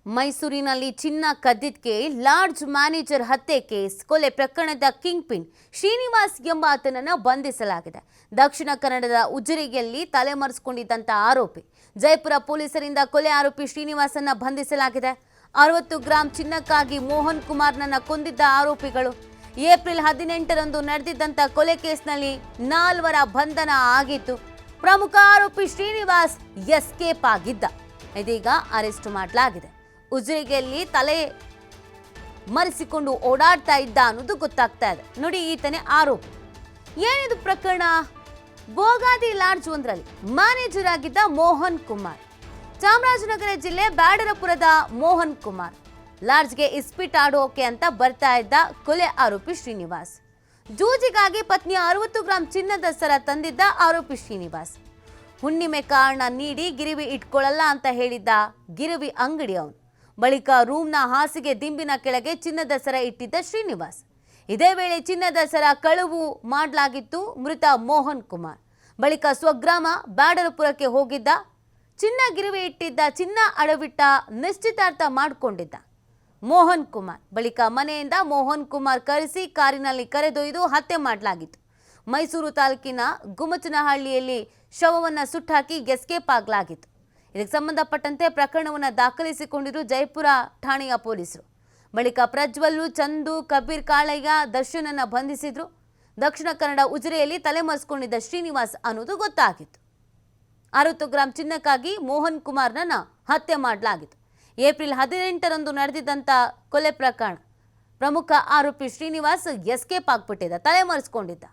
ಮೈಸೂರಿನಲ್ಲಿ ಚಿನ್ನ ಕದ್ದಿದ್ದಕ್ಕೆ lodge manager ಹತ್ಯೆ ಕೇಸ್ ಕೊಲೆ ಪ್ರಕರಣದ ಕಿಂಗ್ ಪಿನ್ ಶ್ರೀನಿವಾಸ್ ಎಂಬಾತನನ್ನು ಬಂಧಿಸಲಾಗಿದೆ. ದಕ್ಷಿಣ ಕನ್ನಡದ ಉಜಿರೆಯಲ್ಲಿ ತಲೆಮರೆಸಿಕೊಂಡಿದ್ದಂತ ಆರೋಪಿ ಜಯಪುರ ಪೊಲೀಸರಿಂದ ಕೊಲೆ ಆರೋಪಿ ಶ್ರೀನಿವಾಸನ್ನ ಬಂಧಿಸಲಾಗಿದೆ. 60 ಗ್ರಾಂ ಚಿನ್ನಕ್ಕಾಗಿ ಮೋಹನ್ ಕುಮಾರ್ನನ್ನ ಕೊಂದಿದ್ದ ಆರೋಪಿಗಳು ಏಪ್ರಿಲ್ 18ರಂದು ನಡೆದಿದ್ದಂತ ಕೊಲೆ ಕೇಸ್ನಲ್ಲಿ 4 ಬಂಧನ ಆಗಿತ್ತು. ಪ್ರಮುಖ ಆರೋಪಿ ಶ್ರೀನಿವಾಸ್ ಎಸ್ಕೇಪ್ ಆಗಿದ್ದ. ಇದೀಗ ಅರೆಸ್ಟ್ ಮಾಡಲಾಗಿದೆ. ಉಜಿರೆಯಲ್ಲಿ ತಲೆ ಮರೆಸಿಕೊಂಡು ಓಡಾಡ್ತಾ ಇದ್ದ ಅನ್ನೋದು ಗೊತ್ತಾಗ್ತಾ ಇದೆ. ನೋಡಿ, ಈತನೇ ಆರೋಪಿ. ಏನಿದು ಪ್ರಕರಣ? ಬೋಗಾದಿ ಲಾಡ್ಜ್ ಒಂದರಲ್ಲಿ ಮ್ಯಾನೇಜರ್ ಆಗಿದ್ದ ಮೋಹನ್ ಕುಮಾರ್, ಚಾಮರಾಜನಗರ ಜಿಲ್ಲೆ ಬ್ಯಾಡರಪುರದ ಮೋಹನ್ ಕುಮಾರ್ ಲಾಡ್ಜ್ಗೆ ಇಸ್ಪಿಟ್ ಆಡೋಕೆ ಅಂತ ಬರ್ತಾ ಇದ್ದ ಕೊಲೆ ಆರೋಪಿ ಶ್ರೀನಿವಾಸ್. ಜೂಜಿಗಾಗಿ ಪತ್ನಿಯ 60 ಗ್ರಾಂ ಚಿನ್ನದ ಸರ ತಂದಿದ್ದ ಆರೋಪಿ ಶ್ರೀನಿವಾಸ್. ಹುಣ್ಣಿಮೆ ಕಾರಣ ನೀಡಿ ಗಿರಿವಿ ಇಟ್ಕೊಳ್ಳಲ್ಲ ಅಂತ ಹೇಳಿದ್ದ ಗಿರಿವಿ ಅಂಗಡಿ ಅವನು. ಬಳಿಕ ರೂಮ್ನ ಹಾಸಿಗೆ ದಿಂಬಿನ ಕೆಳಗೆ ಚಿನ್ನದ ಸರ ಇಟ್ಟಿದ್ದ ಶ್ರೀನಿವಾಸ್. ಇದೇ ವೇಳೆ ಚಿನ್ನದ ಸರ ಕಳುವು ಮಾಡಲಾಗಿತ್ತು ಮೃತ ಮೋಹನ್ ಕುಮಾರ್. ಬಳಿಕ ಸ್ವಗ್ರಾಮ ಬ್ಯಾಡರಪುರಕ್ಕೆ ಹೋಗಿದ್ದ. ಚಿನ್ನ ಗಿರಿವಿ ಇಟ್ಟಿದ್ದ, ಚಿನ್ನ ಅಡವಿಟ್ಟ, ನಿಶ್ಚಿತಾರ್ಥ ಮಾಡಿಕೊಂಡಿದ್ದ ಮೋಹನ್ ಕುಮಾರ್. ಬಳಿಕ ಮನೆಯಿಂದ ಮೋಹನ್ ಕುಮಾರ್ ಕರೆಸಿ ಕಾರಿನಲ್ಲಿ ಕರೆದೊಯ್ದು ಹತ್ಯೆ ಮಾಡಲಾಗಿತ್ತು. ಮೈಸೂರು ತಾಲೂಕಿನ ಗುಮಚನಹಳ್ಳಿಯಲ್ಲಿ ಶವವನ್ನು ಸುಟ್ಟಾಕಿ ಎಸ್ಕೇಪ್ ಆಗಲಾಗಿತ್ತು. ಇದಕ್ಕೆ ಸಂಬಂಧಪಟ್ಟಂತೆ ಪ್ರಕರಣವನ್ನು ದಾಖಲಿಸಿಕೊಂಡಿರು ಜಯಪುರ ಠಾಣೆಯ ಪೊಲೀಸರು. ಬಳಿಕ ಪ್ರಜ್ವಲ್ಲು, ಚಂದು, ಕಬೀರ್, ಕಾಳಯ್ಯ, ದರ್ಶನನ್ನ ಬಂಧಿಸಿದ್ರು. ದಕ್ಷಿಣ ಕನ್ನಡ ಉಜಿರೆಯಲ್ಲಿ ತಲೆಮರೆಸಿಕೊಂಡಿದ್ದ ಶ್ರೀನಿವಾಸ್ ಅನ್ನೋದು ಗೊತ್ತಾಗಿತ್ತು. 60 ಗ್ರಾಂ ಚಿನ್ನಕ್ಕಾಗಿ ಮೋಹನ್ ಕುಮಾರ್ನನ್ನ ಹತ್ಯೆ ಮಾಡಲಾಗಿತ್ತು. ಏಪ್ರಿಲ್ 18ರಂದು ನಡೆದಿದ್ದಂಥ ಕೊಲೆ ಪ್ರಕರಣ ಪ್ರಮುಖ ಆರೋಪಿ ಶ್ರೀನಿವಾಸ್ ಎಸ್ಕೇಪ್ ಆಗ್ಬಿಟ್ಟಿದ್ದ, ತಲೆಮರೆಸಿಕೊಂಡಿದ್ದ.